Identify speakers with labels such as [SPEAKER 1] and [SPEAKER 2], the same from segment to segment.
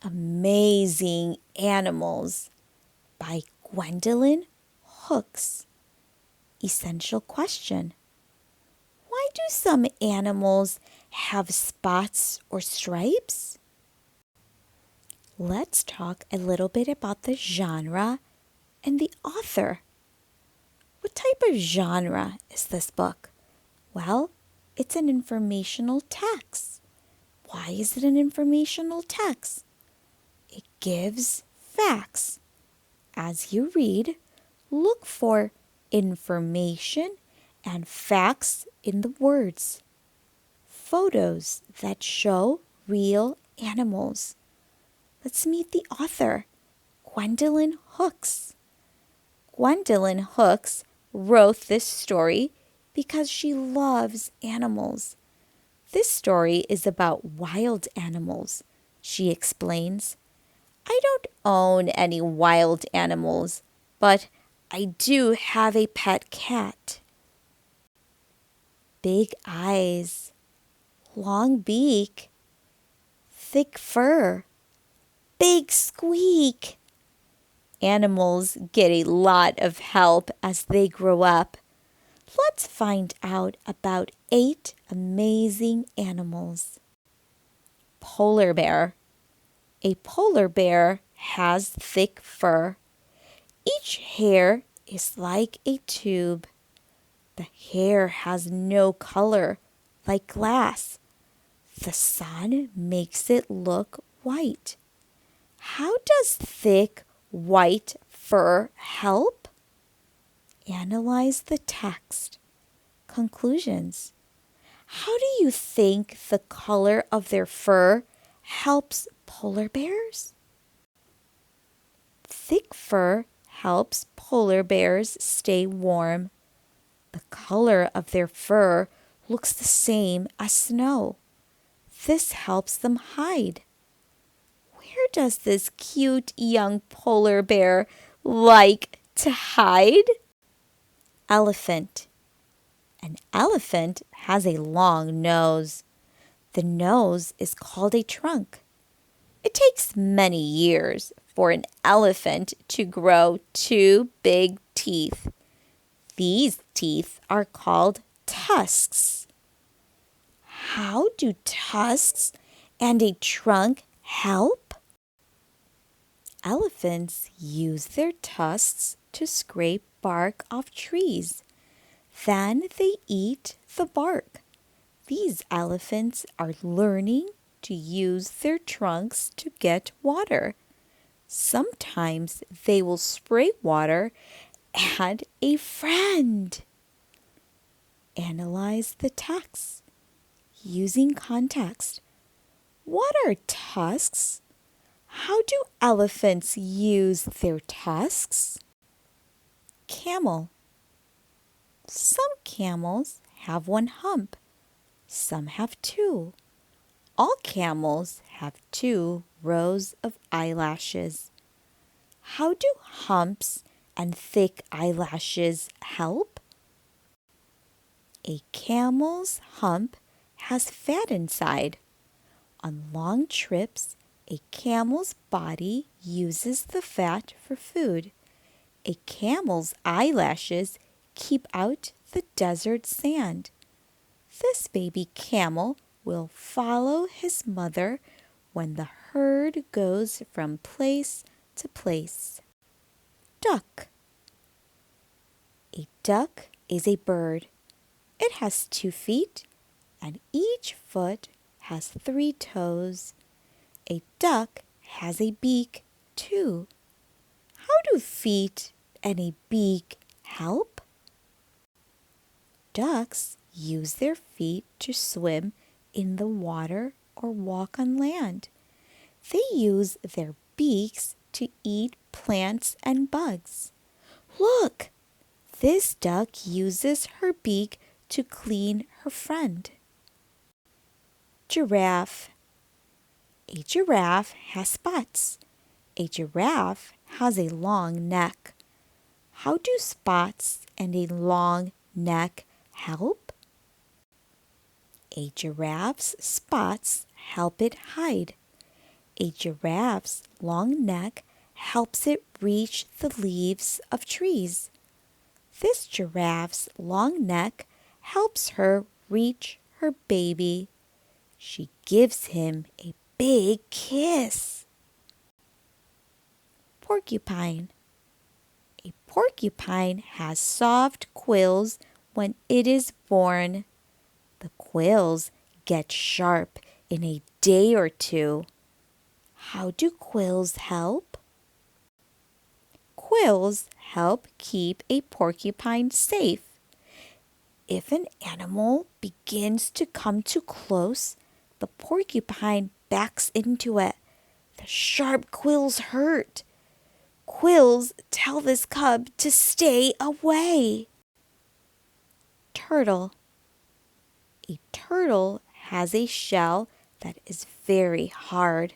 [SPEAKER 1] Amazing Animals by Gwendolyn Hooks. Essential question. Why do some animals have spots or stripes? Let's talk a little bit about the genre and the author. What type of genre is this book? Well, it's an informational text. Why is it an informational text? It gives facts. As you read, look for information and facts in the words. Photos that show real animals. Let's meet the author, Gwendolyn Hooks. Gwendolyn Hooks wrote this story because she loves animals. This story is about wild animals, she explains. I don't own any wild animals, but I do have a pet cat. Big eyes, long beak, thick fur, big squeak. Animals get a lot of help as they grow up. Let's find out about 8 amazing animals. Polar bear. A polar bear has thick fur. Each hair is like a tube. The hair has no color, like glass. The sun makes it look white. How does thick white fur help? Analyze the text. Conclusions. How do you think the color of their fur helps polar bears? Thick fur helps polar bears stay warm. The color of their fur looks the same as snow. This helps them hide. Where does this cute young polar bear like to hide? Elephant. An elephant has a long nose. The nose is called a trunk. It takes many years for an elephant to grow 2 big teeth. These teeth are called tusks. How do tusks and a trunk help? Elephants use their tusks to scrape bark off trees. Then they eat the bark. These elephants are learning to use their trunks to get water. Sometimes they will spray water at a friend. Analyze the text using context. What are tusks? How do elephants use their tusks? Camel. Some camels have 1 hump. Some have 2. All camels have 2 rows of eyelashes. How do humps and thick eyelashes help? A camel's hump has fat inside. On long trips, a camel's body uses the fat for food. A camel's eyelashes keep out the desert sand. This baby camel will follow his mother when the herd goes from place to place. Duck. A duck is a bird. It has 2 feet, and each foot has 3 toes. A duck has a beak, too. How do feet and a beak help? Ducks use their feet to swim in the water or walk on land. They use their beaks to eat plants and bugs. Look, this duck uses her beak to clean her friend. Giraffe. A giraffe has spots. A giraffe has a long neck. How do spots and a long neck help? A giraffe's spots help it hide. A giraffe's long neck helps it reach the leaves of trees. This giraffe's long neck helps her reach her baby. She gives him a big kiss. Porcupine. A porcupine has soft quills when it is born. The quills get sharp in a day or two. How do quills help? Quills help keep a porcupine safe. If an animal begins to come too close, the porcupine backs into it. The sharp quills hurt. Quills tell this cub to stay away. Turtle. A turtle has a shell that is very hard.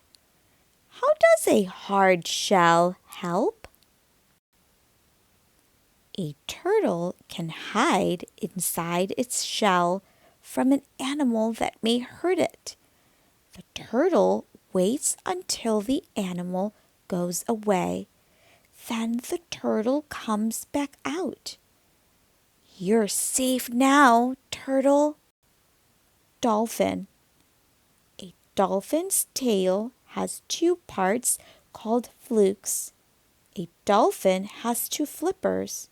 [SPEAKER 1] How does a hard shell help? A turtle can hide inside its shell from an animal that may hurt it. The turtle waits until the animal goes away. Then the turtle comes back out. You're safe now, turtle. Dolphin. A dolphin's tail has two parts called flukes. A dolphin has two flippers.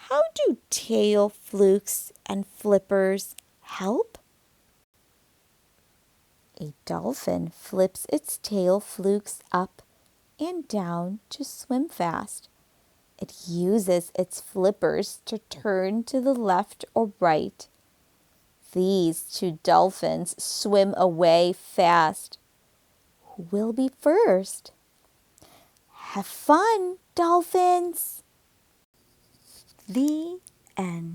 [SPEAKER 1] How do tail flukes and flippers help? A dolphin flips its tail flukes up and down to swim fast. It uses its flippers to turn to the left or right. These two dolphins swim away fast. Who will be first? Have fun, dolphins! The end.